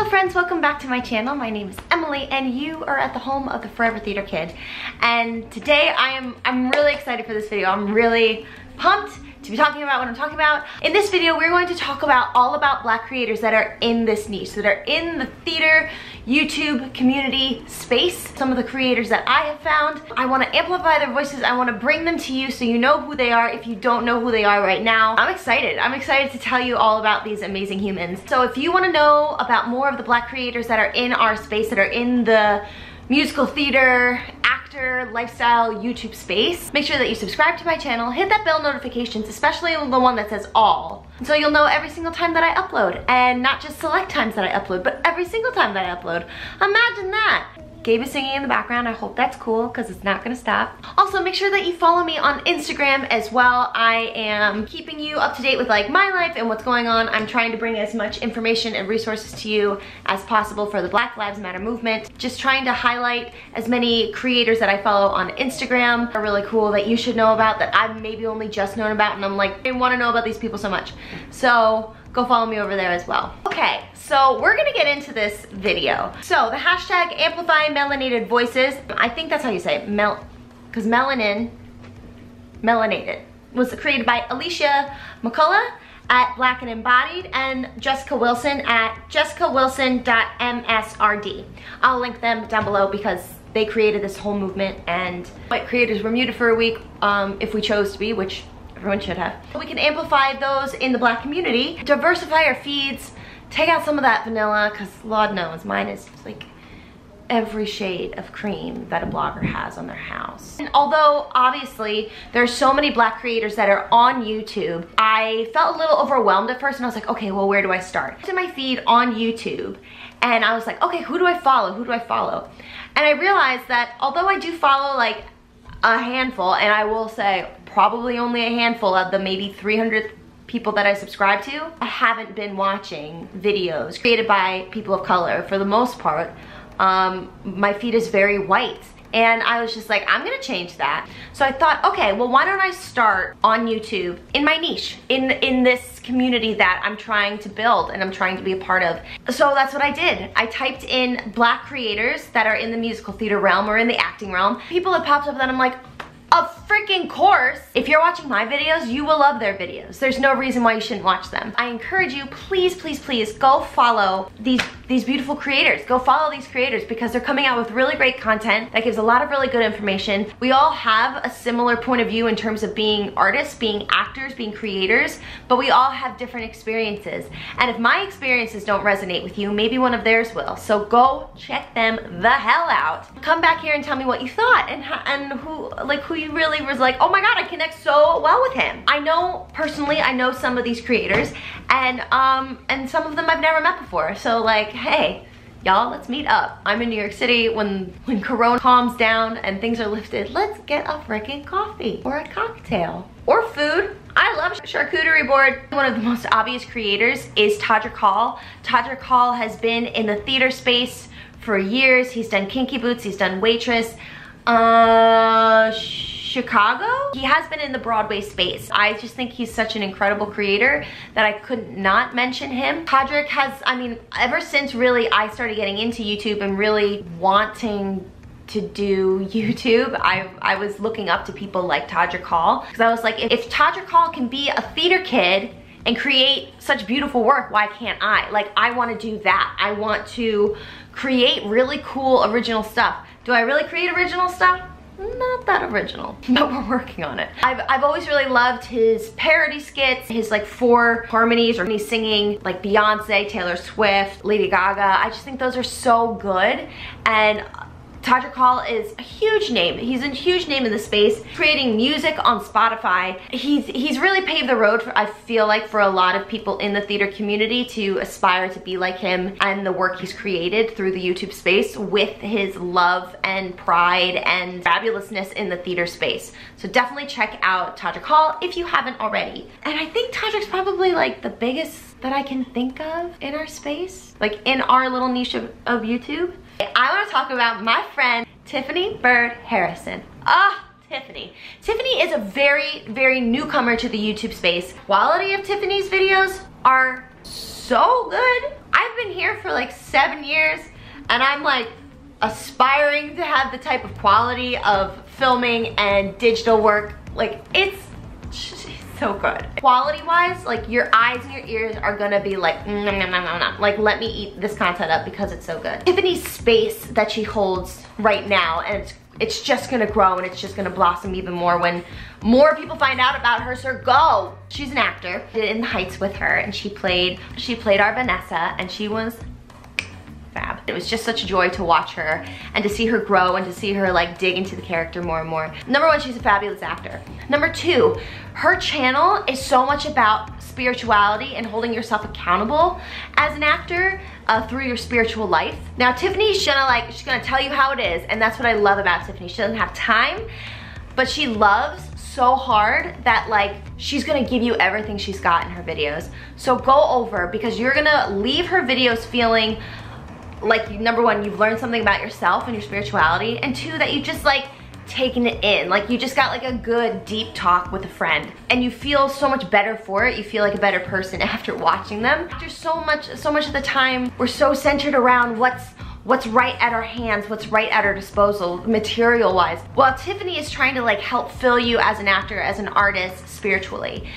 Hello friends, welcome back to my channel. My name is Emily and you are at the home of the Forever Theater Kid. And today I'm really excited for this video. I'm really pumped to be talking about what I'm talking about. In this video, we're going to talk about all about Black creators that are in this niche, that are in the theater YouTube community space. Some of the creators that I have found. I want to amplify their voices. I want to bring them to you so you know who they are if you don't know who they are right now. I'm excited. I'm excited to tell you all about these amazing humans. So if you want to know about more of the Black creators that are in our space, that are in the musical theater, actor, lifestyle, YouTube space, make sure that you subscribe to my channel, hit that bell notifications, especially the one that says all, so you'll know every single time that I upload, and not just select times that I upload, but every single time that I upload. Imagine that. Gabe is singing in the background. I hope that's cool because it's not gonna stop. Also, make sure that you follow me on Instagram as well. I am keeping you up to date with like my life and what's going on. I'm trying to bring as much information and resources to you as possible for the Black Lives Matter movement. Just trying to highlight as many creators that I follow on Instagram are really cool that you should know about, that I've maybe only just known about, and I'm like, I want to know about these people so much. So go follow me over there as well. Okay, so we're gonna get into this video. So the hashtag Amplify Melanated Voices, I think that's how you say it, because melanated, was created by Alicia McCullough at Black and Embodied and Jessica Wilson at jessicawilson.msrd. I'll link them down below because they created this whole movement, and white creators were muted for a week if we chose to be, which everyone should have. We can amplify those in the Black community, diversify our feeds, take out some of that vanilla, because Lord knows mine is like every shade of cream that a blogger has on their house. And although obviously there's so many Black creators that are on YouTube, I felt a little overwhelmed at first, and I was like, okay, well, where do I start? To my feed on YouTube, and I was like, okay, who do I follow? Who do I follow? And I realized that although I do follow like a handful, and I will say probably only a handful of the maybe 300 people that I subscribe to, I haven't been watching videos created by people of color for the most part. My feed is very white, and I was just like, I'm gonna change that. So I thought, okay, well, why don't I start on YouTube in my niche, in this community that I'm trying to build and I'm trying to be a part of. So that's what I did. I typed in Black creators that are in the musical theater realm or in the acting realm. People have popped up that I'm like, of freaking course. If you're watching my videos, you will love their videos. There's no reason why you shouldn't watch them. I encourage you, please, please, please go follow these beautiful creators. Go follow these creators because they're coming out with really great content that gives a lot of really good information. We all have a similar point of view in terms of being artists, being actors, being creators, but we all have different experiences. And if my experiences don't resonate with you, maybe one of theirs will. So go check them the hell out. Come back here and tell me what you thought, and who you really was like, oh my god, I connect so well with him. I know personally, I know some of these creators, and some of them I've never met before. So like, hey, y'all, let's meet up. I'm in New York City. When Corona calms down and things are lifted, let's get a freaking coffee or a cocktail or food. I love charcuterie board. One of the most obvious creators is Todrick Hall. Todrick Hall has been in the theater space for years. He's done Kinky Boots, he's done Waitress, Chicago. He has been in the Broadway space. I just think he's such an incredible creator that I could not mention him. Todrick has, I mean, ever since really I started getting into YouTube and really wanting to do YouTube, I was looking up to people like Todrick Hall, because I was like, if Todrick Hall can be a theater kid and create such beautiful work, why can't I? Like, I want to do that. I want to create really cool original stuff. Do I really create original stuff? Not that original, but we're working on it. I've always really loved his parody skits, his like 4 harmonies, or he's singing like Beyonce, Taylor Swift, Lady Gaga. I just think those are so good, and Todrick Hall is a huge name. He's a huge name in the space, creating music on Spotify. He's really paved the road, I feel like, for a lot of people in the theater community to aspire to be like him and the work he's created through the YouTube space with his love and pride and fabulousness in the theater space. So definitely check out Todrick Hall if you haven't already. And I think Todrick's probably like the biggest that I can think of in our space, like in our little niche of YouTube. I want to talk about my friend Tiffany Byrd Harrison. Tiffany. Tiffany is a very, very newcomer to the YouTube space. Quality of Tiffany's videos are so good. I've been here for like 7 years and I'm like aspiring to have the type of quality of filming and digital work. Like it's so good. Quality wise, like your eyes and your ears are gonna be like, nom, nom, nom, nom, nom. Like let me eat this content up because it's so good. Tiffany's space that she holds right now, and it's just gonna grow and it's just gonna blossom even more when more people find out about her, so go. She's an actor. I did In the Heights with her and she played our Vanessa and she was fab. It was just such a joy to watch her and to see her grow and to see her like dig into the character more and more. Number one, she's a fabulous actor. Number two, her channel is so much about spirituality and holding yourself accountable as an actor through your spiritual life. Now Tiffany's she's gonna tell you how it is, and that's what I love about Tiffany. She doesn't have time, but she loves so hard that like she's gonna give you everything she's got in her videos. So go over, because you're gonna leave her videos feeling like, number one, you've learned something about yourself and your spirituality, and two, that you just like taken it in. Like you just got like a good deep talk with a friend and you feel so much better for it. You feel like a better person after watching them. After so much of the time, we're so centered around what's right at our hands, what's right at our disposal, material wise. Well, Tiffany is trying to like help fill you as an actor, as an artist, spiritually.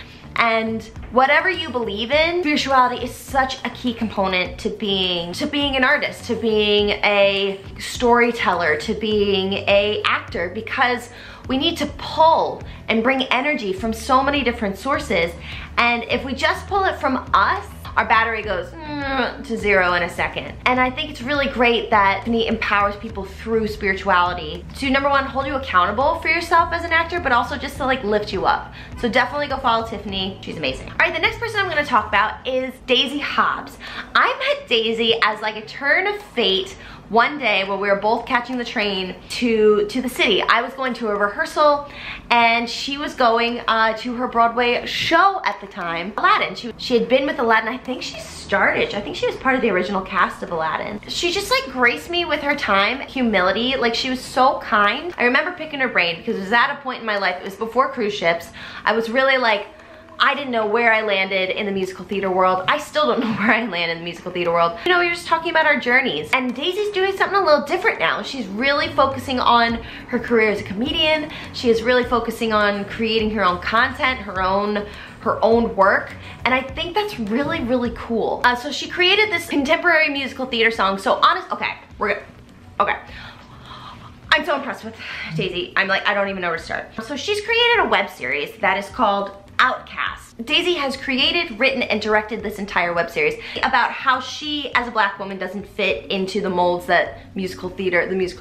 And whatever you believe in, spirituality is such a key component to being an artist, to being a storyteller, to being an actor, because we need to pull and bring energy from so many different sources. And if we just pull it from us, our battery goes to 0 in a second. And I think it's really great that Tiffany empowers people through spirituality to, number one, hold you accountable for yourself as an actor, but also just to like lift you up. So definitely go follow Tiffany. She's amazing. All right, the next person I'm gonna talk about is Daisy Hobbs. I met Daisy as like a turn of fate one day when we were both catching the train to the city. I was going to a rehearsal and she was going to her Broadway show at the time, Aladdin. She had been with Aladdin. I think she was part of the original cast of Aladdin. She just like graced me with her time, humility. Like she was so kind. I remember picking her brain because it was at a point in my life, it was before cruise ships. I was really like, I didn't know where I landed in the musical theater world. I still don't know where I land in the musical theater world. You know, we were just talking about our journeys. And Daisy's doing something a little different now. She's really focusing on her career as a comedian. She is really focusing on creating her own content, her own work. And I think that's really, really cool. So she created this contemporary musical theater song. So okay. I'm so impressed with Daisy. I'm like, I don't even know where to start. So she's created a web series that is called Outcast. Daisy has created, written, and directed this entire web series about how she, as a black woman, doesn't fit into the molds that the musical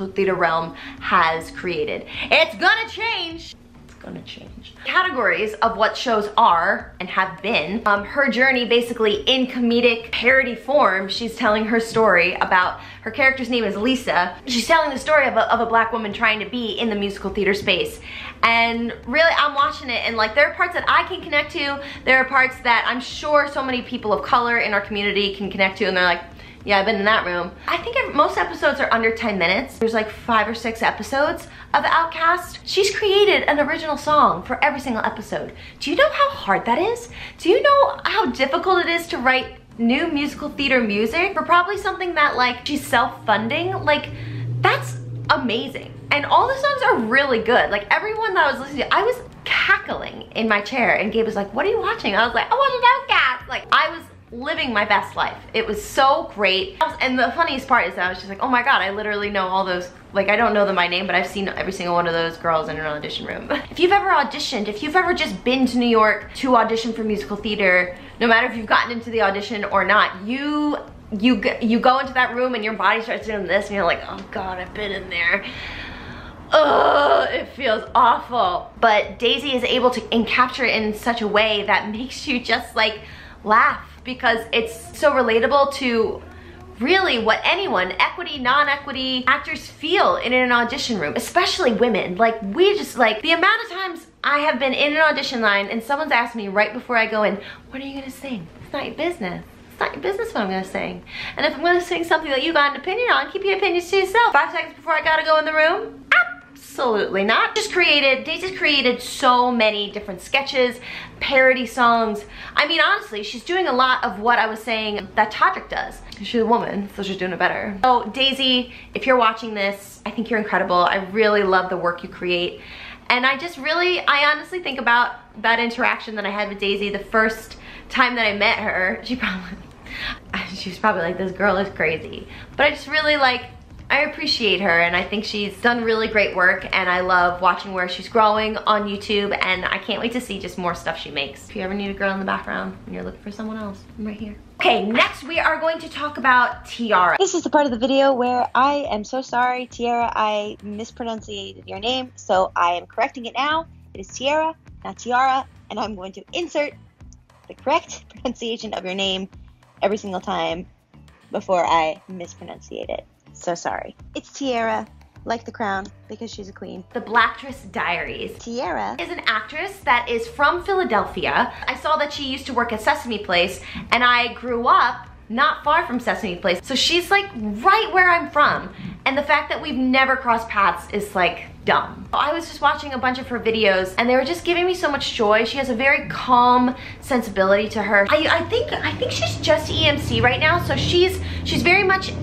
theater realm has created. It's gonna change. It's gonna change. Categories of what shows are and have been. Her journey basically in comedic parody form. She's telling her story about, her character's name is Lisa. She's telling the story of a black woman trying to be in the musical theater space. And really, I'm watching it and like there are parts that I can connect to. There are parts that I'm sure so many people of color in our community can connect to, and they're like, yeah, I've been in that room. I think most episodes are under 10 minutes. There's like 5 or 6 episodes of Outcast. She's created an original song for every single episode. Do you know how hard that is? Do you know how difficult it is to write new musical theater music for probably something that like she's self-funding? Like, that's amazing. And all the songs are really good. Like everyone that I was listening to, I was cackling in my chair, and Gabe was like, what are you watching? I was like, I watched Outcast. Like I was living my best life. It was so great. And the funniest part is that I was just like, oh my God, I literally know all those, like I don't know them by name, but I've seen every single one of those girls in an audition room. If you've ever auditioned, if you've ever just been to New York to audition for musical theater, no matter if you've gotten into the audition or not, you go into that room and your body starts doing this and you're like, oh God, I've been in there. Ugh, it feels awful. But Daisy is able to capture it in such a way that makes you just like laugh, because it's so relatable to really what anyone, equity, non-equity actors feel in an audition room, especially women. Like we just like, the amount of times I have been in an audition line and someone's asked me right before I go in, what are you gonna sing? It's not your business. It's not your business what I'm gonna sing. And if I'm gonna sing something that you got an opinion on, keep your opinions to yourself. 5 seconds before I gotta go in the room, Absolutely not. Daisy's created so many different sketches, parody songs. I mean, honestly, she's doing a lot of what I was saying that Todrick does. She's a woman, so she's doing it better. So Daisy, if you're watching this, I think you're incredible. I really love the work you create. And I honestly think about that interaction that I had with Daisy the first time that I met her. She was probably like, this girl is crazy. But I just really I appreciate her, and I think she's done really great work, and I love watching where she's growing on YouTube, and I can't wait to see just more stuff she makes. If you ever need a girl in the background and you're looking for someone else, I'm right here. Okay, next we are going to talk about Tiara. This is the part of the video where I am so sorry, Tiara, I mispronounced your name, so I am correcting it now. It is Tiara, not Tiara, and I'm going to insert the correct pronunciation of your name every single time before I mispronunciate it. So sorry. It's Tiara, like the crown, because she's a queen. The Blacktress Diaries. Tiara is an actress that is from Philadelphia. I saw that she used to work at Sesame Place, and I grew up not far from Sesame Place. So she's like right where I'm from. And the fact that we've never crossed paths is like dumb. I was just watching a bunch of her videos and they were just giving me so much joy. She has a very calm sensibility to her. I think she's just EMC right now, so she's very much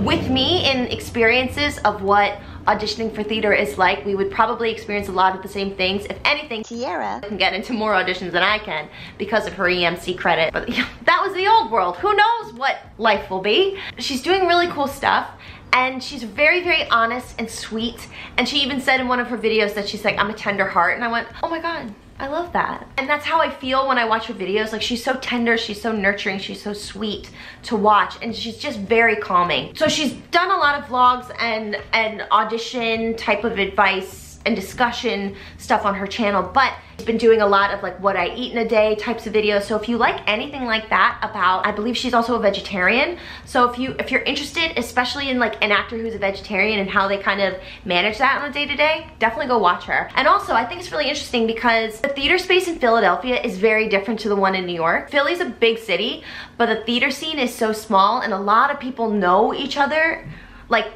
with me in experiences of what auditioning for theater is like. We would probably experience a lot of the same things. If anything, Tiara can get into more auditions than I can because of her EMC credit. But that was the old world. Who knows what life will be? She's doing really cool stuff, and she's very, very honest and sweet. And she even said in one of her videos that she's like, I'm a tender heart. And I went, oh my God, I love that. And that's how I feel when I watch her videos. Like, she's so tender, she's so nurturing, she's so sweet to watch, and she's just very calming. So she's done a lot of vlogs and audition type of advice and discussion stuff on her channel, but she's been doing a lot of like what I eat in a day types of videos. So if you like anything like that about, I believe she's also a vegetarian. So if you're interested, especially in like an actor who's a vegetarian and how they kind of manage that on a day-to-day, definitely go watch her. And also, I think it's really interesting because the theater space in Philadelphia is very different to the one in New York. Philly's a big city, but the theater scene is so small, and a lot of people know each other. Like,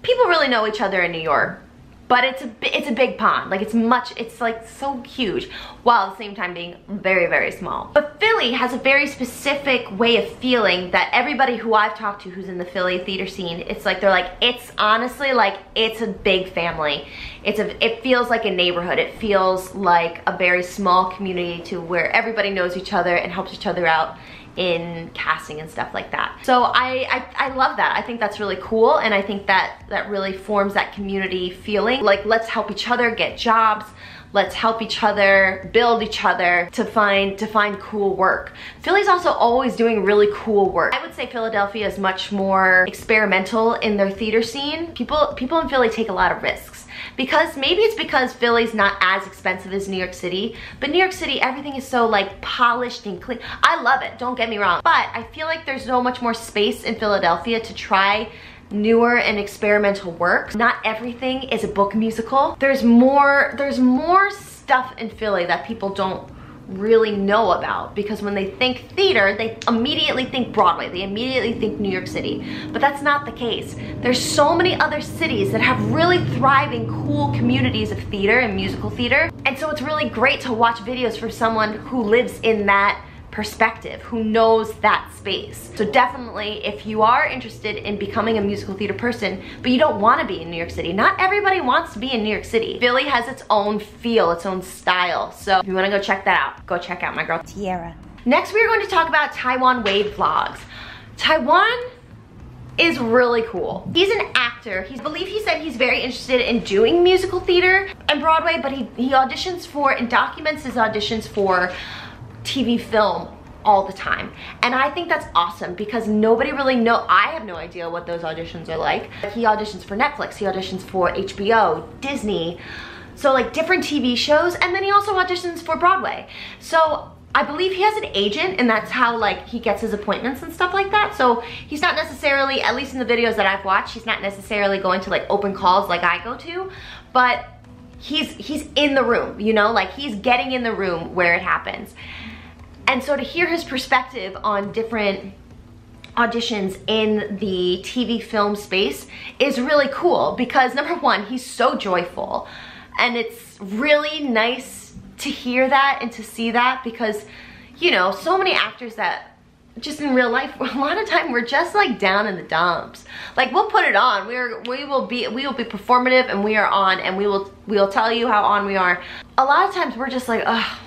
people really know each other in New York. But it's a big pond. Like, it's like so huge, while at the same time being very, very small. But Philly has a very specific way of feeling that everybody who I've talked to who's in the Philly theater scene, it's like, they're like, it's honestly like, it's a big family. It feels like a neighborhood. It feels like a very small community to where everybody knows each other and helps each other out in casting and stuff like that. So I love that. I think that's really cool, and I think that really forms that community feeling. Like, let's help each other get jobs. Let's help each other, build each other to find cool work. Philly's also always doing really cool work. I would say Philadelphia is much more experimental in their theater scene. People in Philly take a lot of risks. Maybe it's because Philly's not as expensive as New York City, but New York City, everything is so like polished and clean. I love it, don't get me wrong, but I feel like there's so much more space in Philadelphia to try newer and experimental work. Not everything is a book musical. There's more stuff in Philly that people don't really know about, because when they think theater, they immediately think Broadway, they immediately think New York City, but that's not the case. There's so many other cities that have really thriving, cool communities of theater and musical theater, and so it's really great to watch videos for someone who lives in that perspective, who knows that space. So definitely, if you are interested in becoming a musical theater person, but you don't want to be in New York City, not everybody wants to be in New York City. Philly has its own feel, its own style. So if you want to go check that out, go check out my girl Tiara. Next, we are going to talk about Taiwan Wade vlogs. Taiwan is really cool. He's an actor. I believe he said he's very interested in doing musical theater and Broadway, but he auditions for and documents his auditions for TV film all the time, and I think that's awesome because nobody really I have no idea what those auditions are like. He auditions for Netflix, he auditions for HBO, Disney, so like different TV shows, and then he also auditions for Broadway. So I believe he has an agent, and that's how like he gets his appointments and stuff like that. So he's not necessarily, at least in the videos that I've watched, he's not necessarily going to like open calls like I go to, but he's in the room, you know, like he's getting in the room where it happens. And so to hear his perspective on different auditions in the TV film space is really cool because number one, he's so joyful, and it's really nice to hear that and to see that because, you know, so many actors that just in real life, a lot of time we're just like down in the dumps. Like we'll put it on, we will be performative, and we are on, and we'll tell you how on we are. A lot of times we're just like, ugh,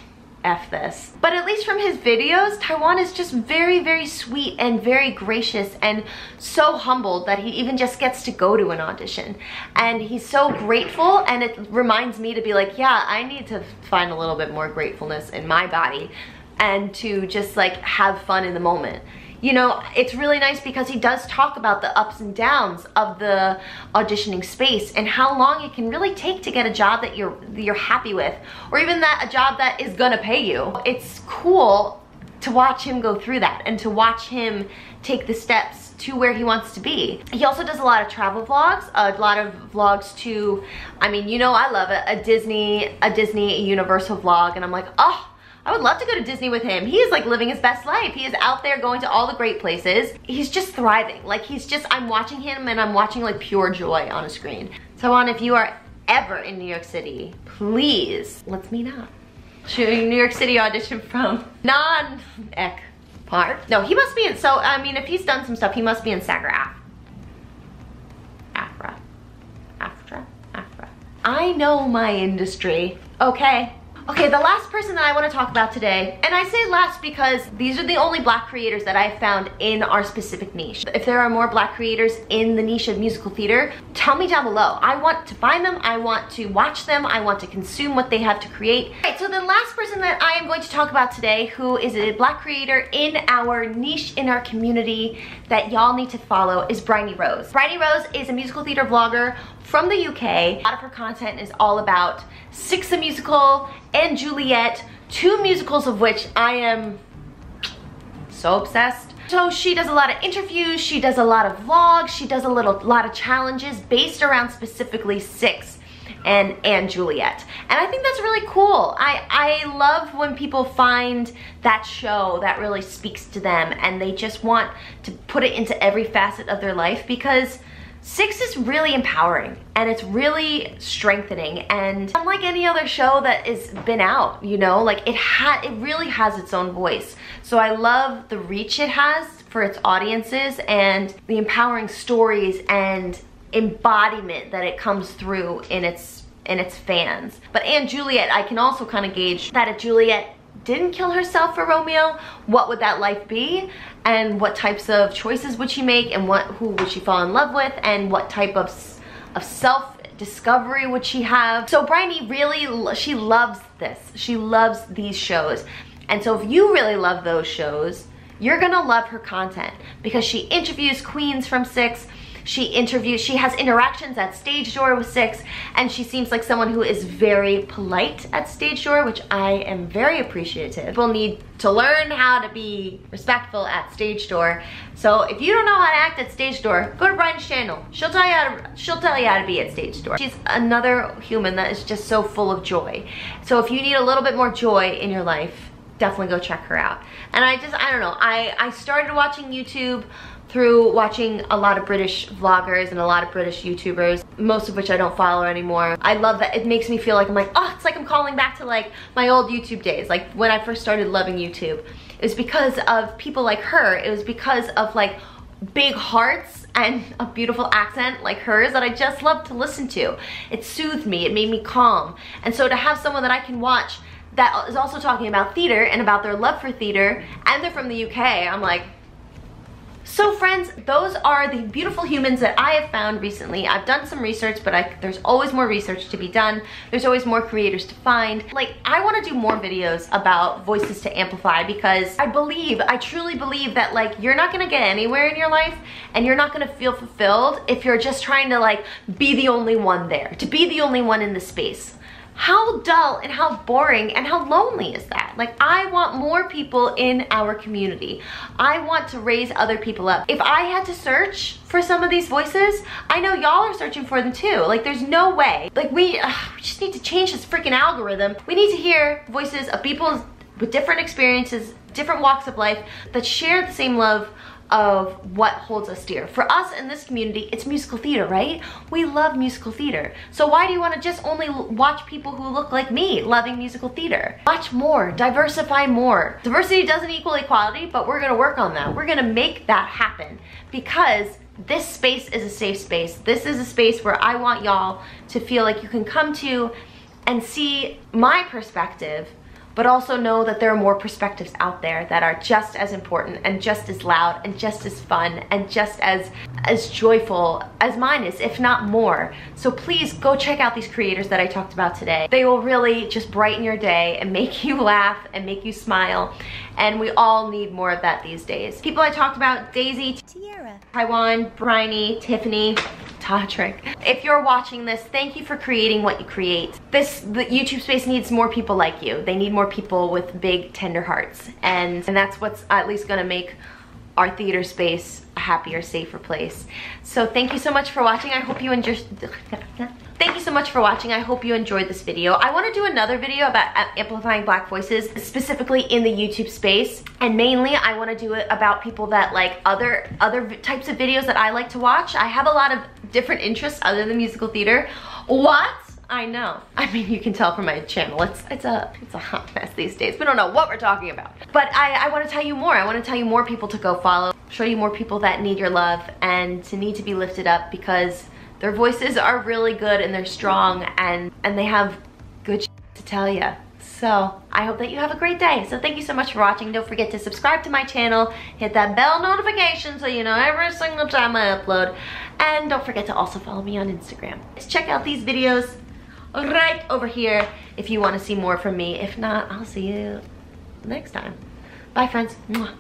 F this. But at least from his videos, Taiwan is just very, very sweet and very gracious and so humbled that he even just gets to go to an audition. And he's so grateful, and it reminds me to be like, yeah, I need to find a little bit more gratefulness in my body and to just like have fun in the moment. You know, it's really nice because he does talk about the ups and downs of the auditioning space and how long it can really take to get a job that you're happy with, or even a job that is gonna pay you. It's cool to watch him go through that and to watch him take the steps to where he wants to be. He also does a lot of travel vlogs, a lot of vlogs to, I mean, you know, I love it, a Disney, a Universal vlog, and I'm like, oh, I would love to go to Disney with him. He is like living his best life. He is out there going to all the great places. He's just thriving. Like he's just, I'm watching him and I'm watching like pure joy on a screen. Taiwan, if you are ever in New York City, please, let's meet up. New York City audition from non-Ek part. No, he must be in, so I mean, if he's done some stuff, he must be in Sagra. Afra. I know my industry, okay? Okay, the last person that I want to talk about today, and I say last because these are the only Black creators that I've found in our specific niche. If there are more Black creators in the niche of musical theater, tell me down below. I want to find them, I want to watch them, I want to consume what they have to create. All right, so the last person that I am going to talk about today, who is a Black creator in our niche, in our community, that y'all need to follow, is Reni Rose. Reni Rose is a musical theater vlogger from the UK. A lot of her content is all about Six the Musical and Juliet, two musicals of which I am so obsessed. So she does a lot of interviews, she does a lot of vlogs, she does a lot of challenges based around specifically Six and Juliet. And I think that's really cool. I love when people find that show that really speaks to them and they just want to put it into every facet of their life, because Six is really empowering and it's really strengthening, and unlike any other show that has been out, you know, like it really has its own voice. So I love the reach it has for its audiences and the empowering stories and embodiment that it comes through in its fans. But and Juliet, I can also kind of gauge that if Juliet didn't kill herself for Romeo, what would that life be? And what types of choices would she make, and who would she fall in love with, and what type of self-discovery would she have? So Reni really, she loves this. She loves these shows. And so if you really love those shows, you're gonna love her content, because she interviews queens from Six. She has interactions at stage door with Six, and she seems like someone who is very polite at stage door, which I am very appreciative. People need to learn how to be respectful at stage door. So if you don't know how to act at stage door, go to Reni's channel. She'll tell you how to be at stage door. She's another human that is just so full of joy. So if you need a little bit more joy in your life, definitely go check her out. And I don't know, I started watching YouTube through watching a lot of British vloggers and a lot of British YouTubers, most of which I don't follow anymore. I love that. It makes me feel like I'm like, oh, it's like I'm calling back to like my old YouTube days, like when I first started loving YouTube. It was because of people like her. It was because of like big hearts and a beautiful accent like hers that I just loved to listen to. It soothed me, it made me calm. And so to have someone that I can watch that is also talking about theater and about their love for theater, and they're from the UK, I'm like, so friends, those are the beautiful humans that I have found recently. I've done some research, but there's always more research to be done. There's always more creators to find. Like, I want to do more videos about voices to amplify, because I truly believe that like you're not going to get anywhere in your life and you're not going to feel fulfilled if you're just trying to like be the only one there, to be the only one in the space. How dull and how boring and how lonely is that? Like, I want more people in our community. I want to raise other people up. If I had to search for some of these voices, I know y'all are searching for them too. Like, there's no way. Like, we just need to change this freaking algorithm. We need to hear voices of people with different experiences, different walks of life, that share the same love of what holds us dear. For us in this community, it's musical theater, right? We love musical theater. So why do you want to just only watch people who look like me loving musical theater? Watch more, diversify more. Diversity doesn't equal equality, but we're gonna work on that. We're gonna make that happen because this space is a safe space. This is a space where I want y'all to feel like you can come to and see my perspective, but also know that there are more perspectives out there that are just as important and just as loud and just as fun and just as joyful as mine is, if not more. So please go check out these creators that I talked about today. They will really just brighten your day and make you laugh and make you smile. And we all need more of that these days. People I talked about, Daisy, Tiara, Taiwan, Reni, Tiffany, Todrick. If you're watching this, thank you for creating what you create. The YouTube space needs more people like you. They need more people with big, tender hearts. And that's what's at least gonna make our theater space a happier, safer place. So thank you so much for watching. I hope you enjoyed. Thank you so much for watching. I hope you enjoyed this video. I want to do another video about amplifying Black voices, specifically in the YouTube space. And mainly, I want to do it about people that like other types of videos that I like to watch. I have a lot of different interests other than musical theater. What? I know. I mean, you can tell from my channel. It's a hot mess these days. We don't know what we're talking about. But I want to tell you more. I want to tell you more people to go follow. Show you more people that need your love and to need to be lifted up because their voices are really good and they're strong and they have good shit to tell you. So I hope that you have a great day. So thank you so much for watching. Don't forget to subscribe to my channel, hit that bell notification so you know every single time I upload. And don't forget to also follow me on Instagram. Just check out these videos right over here if you want to see more from me. If not, I'll see you next time. Bye friends. Mwah.